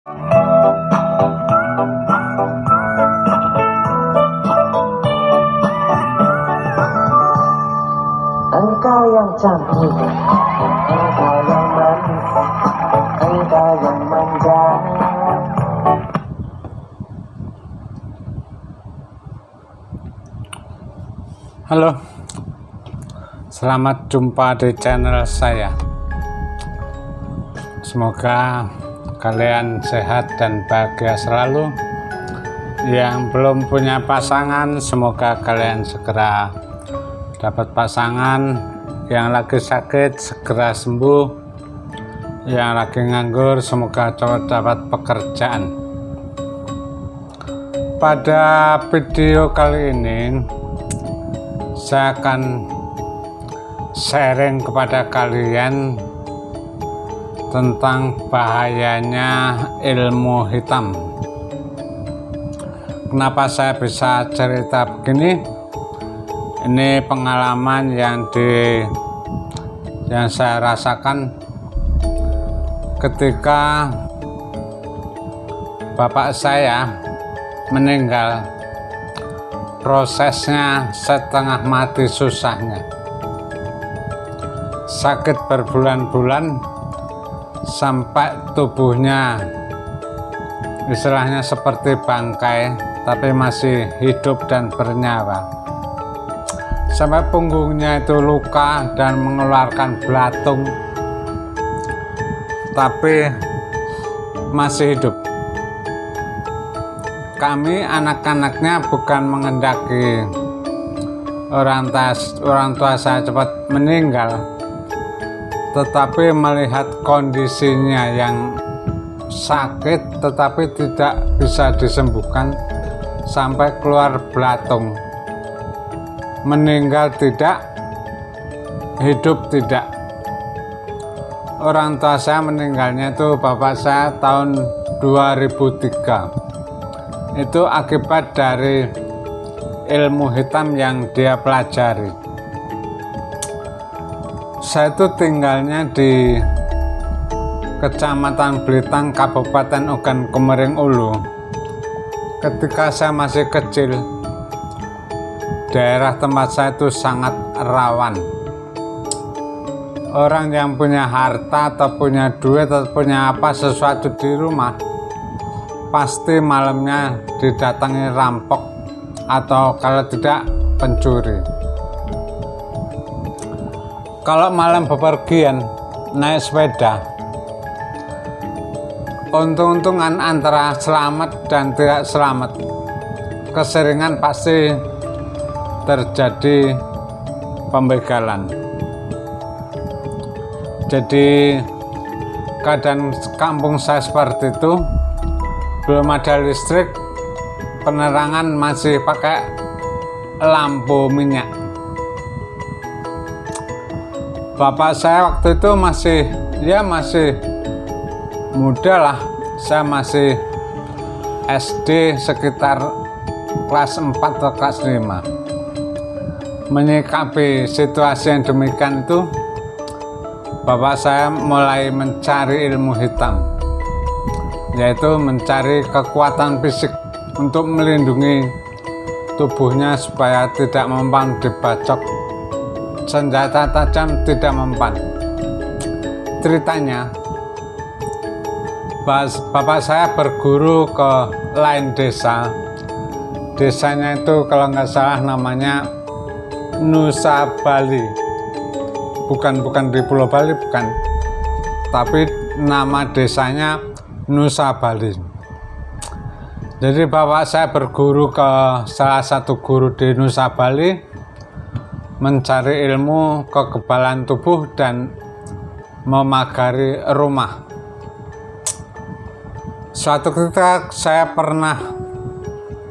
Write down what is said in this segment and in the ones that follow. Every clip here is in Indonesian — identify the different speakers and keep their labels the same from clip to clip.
Speaker 1: Engkau yang cantik, engkau yang manis, engkau yang manja.
Speaker 2: Halo, selamat jumpa di channel saya. Semoga kalian sehat dan bahagia selalu. Yang belum punya pasangan, semoga kalian segera dapat pasangan. Yang lagi sakit segera sembuh. Yang lagi nganggur semoga cepat dapat pekerjaan. Pada video kali ini saya akan sharing kepada kalian tentang bahayanya ilmu hitam. Kenapa saya bisa cerita begini? Ini pengalaman yang saya rasakan ketika bapak saya meninggal. Prosesnya setengah mati susahnya, sakit berbulan-bulan sampai tubuhnya istilahnya seperti bangkai tapi masih hidup dan bernyawa, sampai punggungnya itu luka dan mengeluarkan belatung tapi masih hidup. Kami anak-anaknya bukan mengendaki orang tua saya cepat meninggal, tetapi melihat kondisinya yang sakit tetapi tidak bisa disembuhkan sampai keluar belatung. Meninggal tidak, hidup tidak. Orang tua saya meninggalnya itu bapak saya tahun 2003. Itu akibat dari ilmu hitam yang dia pelajari. Saya itu tinggalnya di Kecamatan Blitang, Kabupaten Ogan Komering Ulu. Ketika saya masih kecil, daerah tempat saya itu sangat rawan. Orang yang punya harta atau punya duit atau punya apa sesuatu di rumah, pasti malamnya didatangi rampok atau kalau tidak pencuri. Kalau malam bepergian naik sepeda, untung-untungan antara selamat dan tidak selamat. Keseringan pasti terjadi pembegalan. Jadi keadaan kampung saya seperti itu. Belum ada listrik, penerangan masih pakai lampu minyak. Bapak saya waktu itu masih muda lah. Saya masih SD sekitar kelas 4 atau kelas 5. Menyikapi situasi yang demikian itu, bapak saya mulai mencari ilmu hitam, yaitu mencari kekuatan fisik untuk melindungi tubuhnya supaya tidak mempan dibacok senjata tajam, tidak mempan. Ceritanya, bapak saya berguru ke lain desa. Desanya itu kalau nggak salah namanya Nusa Bali. Bukan di Pulau Bali, bukan. Tapi nama desanya Nusa Bali. Jadi bapak saya berguru ke salah satu guru di Nusa Bali, mencari ilmu kekebalan tubuh dan memagari rumah. Suatu ketika saya pernah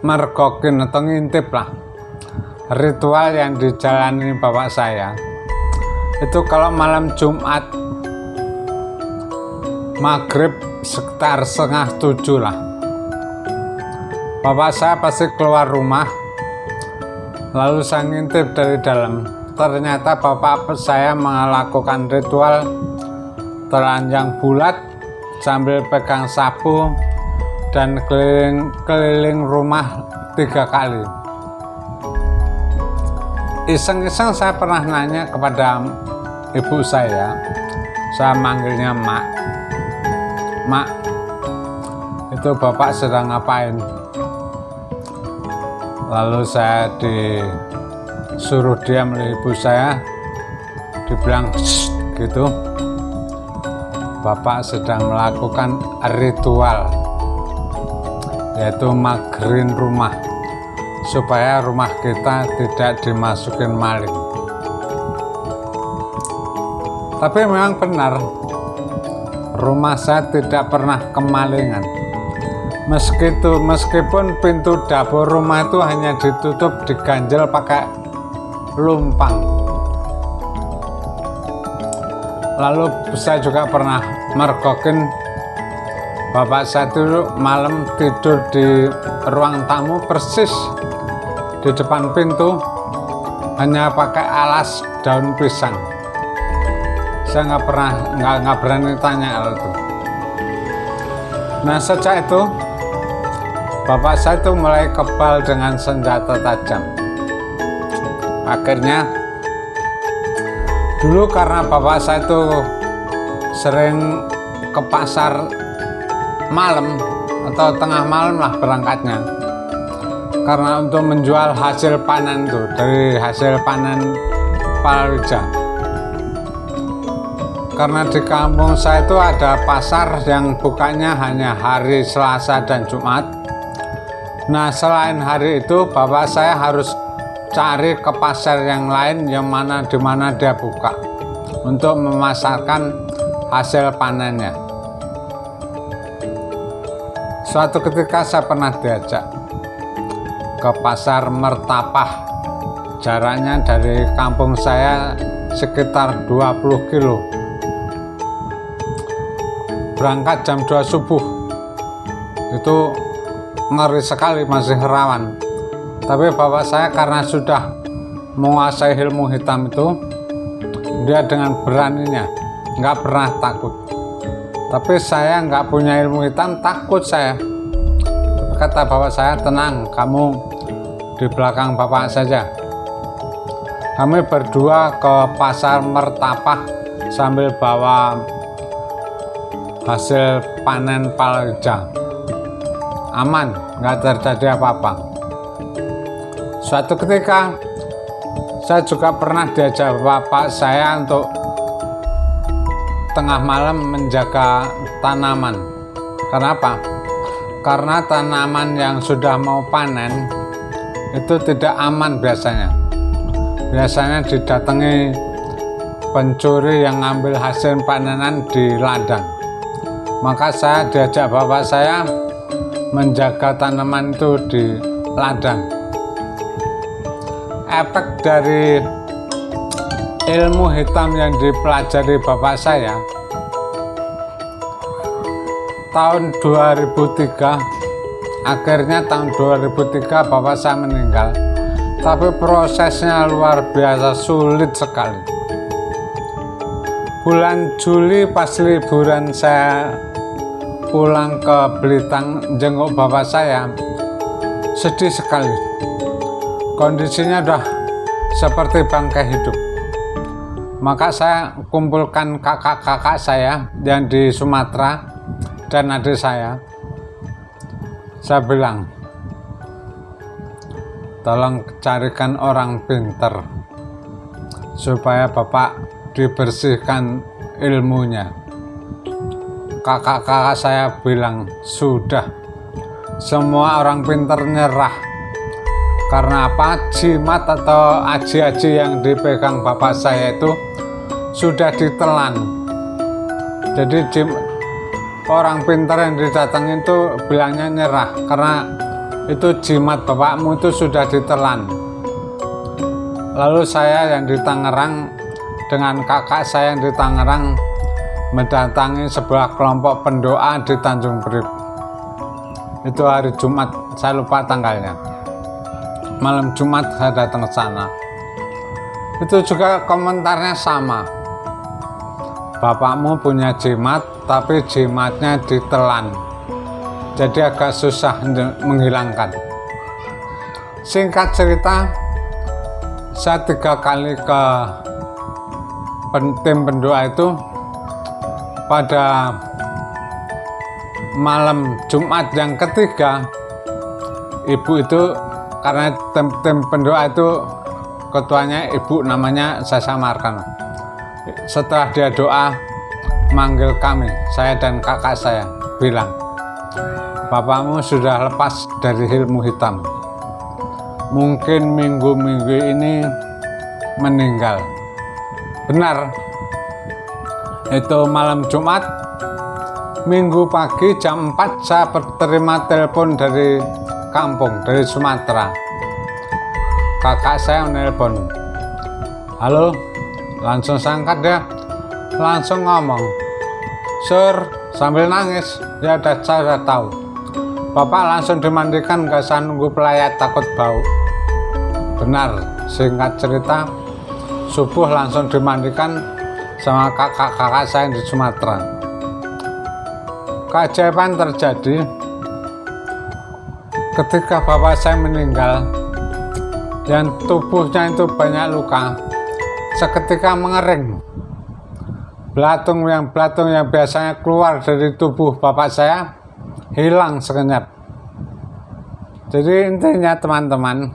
Speaker 2: mergokin atau ngintip lah ritual yang dijalani bapak saya. Itu kalau malam Jumat maghrib sekitar 6:30 lah, bapak saya pasti keluar rumah, lalu saya ngintip dari dalam. Ternyata bapak saya melakukan ritual telanjang bulat sambil pegang sapu dan keliling rumah 3 kali. Iseng-iseng saya pernah nanya kepada ibu saya manggilnya Mak. Mak, itu Bapak sedang ngapain? Lalu saya disuruh diam oleh ibu saya, dibilang gitu, Bapak sedang melakukan ritual, yaitu magerin rumah, supaya rumah kita tidak dimasukin maling. Tapi memang benar, rumah saya tidak pernah kemalingan. Meskipun pintu dapur rumah itu hanya ditutup, diganjel pakai lumpang. Lalu saya juga pernah mergokin bapak saya dulu malam tidur di ruang tamu persis di depan pintu, hanya pakai alas daun pisang. Saya nggak berani tanya hal itu. Nah, sejak itu bapak saya itu mulai kebal dengan senjata tajam. Akhirnya dulu karena bapak saya itu sering ke pasar malam atau tengah malam lah berangkatnya, karena untuk menjual hasil panen itu, dari hasil panen palawija. Karena di kampung saya itu ada pasar yang bukanya hanya hari Selasa dan Jumat. Nah, selain hari itu bapak saya harus cari ke pasar yang lain yang di mana dia buka untuk memasarkan hasil panennya. Suatu ketika saya pernah diajak ke pasar Mertapah, jaraknya dari kampung saya sekitar 20 kilo. Berangkat jam 2 subuh, itu ngeri sekali, masih rawan. Tapi bapak saya karena sudah menguasai ilmu hitam itu, dia dengan beraninya nggak pernah takut. Tapi saya nggak punya ilmu hitam, takut saya. Kata bapak saya, tenang, kamu di belakang bapak saja. Kami berdua ke pasar Mertapah sambil bawa hasil panen palawija. Aman, nggak terjadi apa-apa. Suatu ketika saya juga pernah diajak bapak saya untuk tengah malam menjaga tanaman. Kenapa? Karena tanaman yang sudah mau panen itu tidak aman biasanya. Biasanya didatangi pencuri yang ngambil hasil panenan di ladang. Maka saya diajak bapak saya menjaga tanaman itu di ladang. Efek dari ilmu hitam yang dipelajari bapak saya, tahun 2003, akhirnya tahun 2003 bapak saya meninggal. Tapi prosesnya luar biasa sulit sekali. Bulan Juli pas liburan saya pulang ke Belitang jenguk bapak saya, sedih sekali. Kondisinya udah seperti bangkai hidup. Maka saya kumpulkan kakak-kakak saya yang di Sumatera dan adik saya. Saya bilang, tolong carikan orang pinter supaya bapak dibersihkan ilmunya. Kakak-kakak saya bilang, sudah, semua orang pinter nyerah. Karena apa? Jimat atau aji-aji yang dipegang bapak saya itu sudah ditelan. Jadi orang pintar yang didatangin itu bilangnya nyerah, karena itu jimat bapakmu itu sudah ditelan. Lalu saya yang di Tangerang dengan kakak saya yang di Tangerang mendatangi sebuah kelompok pendoa di Tanjung Priok. Itu hari Jumat, saya lupa tanggalnya. Malam Jumat saya datang ke sana. Itu juga komentarnya sama. Bapakmu punya jimat, tapi jimatnya ditelan, jadi agak susah menghilangkan. Singkat cerita, saya 3 kali ke tim pendoa itu. Pada malam Jumat yang ketiga, ibu itu, karena tim pendoa itu ketuanya ibu namanya saya samarkan. Setelah dia doa, manggil kami, saya dan kakak saya, bilang, bapakmu sudah lepas dari ilmu hitam, mungkin minggu-minggu ini meninggal. Benar, itu malam Jumat. Minggu pagi jam 4 saya terima telepon dari kampung, dari Sumatera. Kakak saya menelpon, halo, langsung sangkat dia, langsung ngomong, Sur, sambil nangis, ya saya udah tahu, bapak langsung dimandikan, gak usah nunggu pelayat takut bau. Benar, singkat cerita, subuh langsung dimandikan sama kakak-kakak saya di Sumatera. Keajaiban terjadi ketika bapak saya meninggal, dan tubuhnya itu banyak luka, seketika mengering. Belatung yang biasanya keluar dari tubuh bapak saya hilang sekenyap. Jadi intinya teman-teman,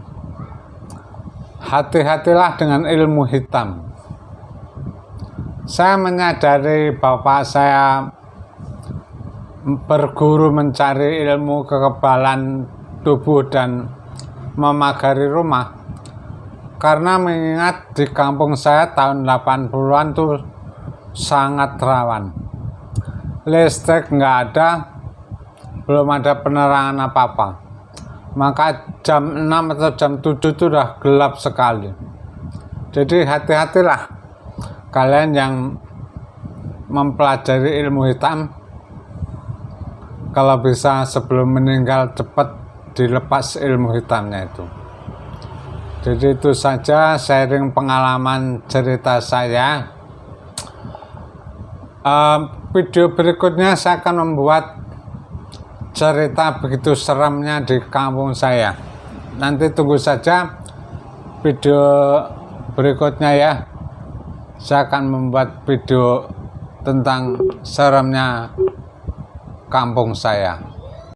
Speaker 2: hati-hatilah dengan ilmu hitam. Saya menyadari bapak saya berguru mencari ilmu kekebalan tubuh dan memagari rumah, karena mengingat di kampung saya tahun 80-an tuh sangat rawan. Listrik nggak ada, belum ada penerangan apa-apa, maka jam 6 atau jam 7 itu udah gelap sekali. Jadi hati-hatilah kalian yang mempelajari ilmu hitam, kalau bisa sebelum meninggal cepat dilepas ilmu hitamnya itu. Jadi itu saja sharing pengalaman cerita saya. Video berikutnya saya akan membuat cerita begitu seramnya di kampung saya. Nanti tunggu saja video berikutnya ya. Saya akan membuat video tentang seramnya kampung saya.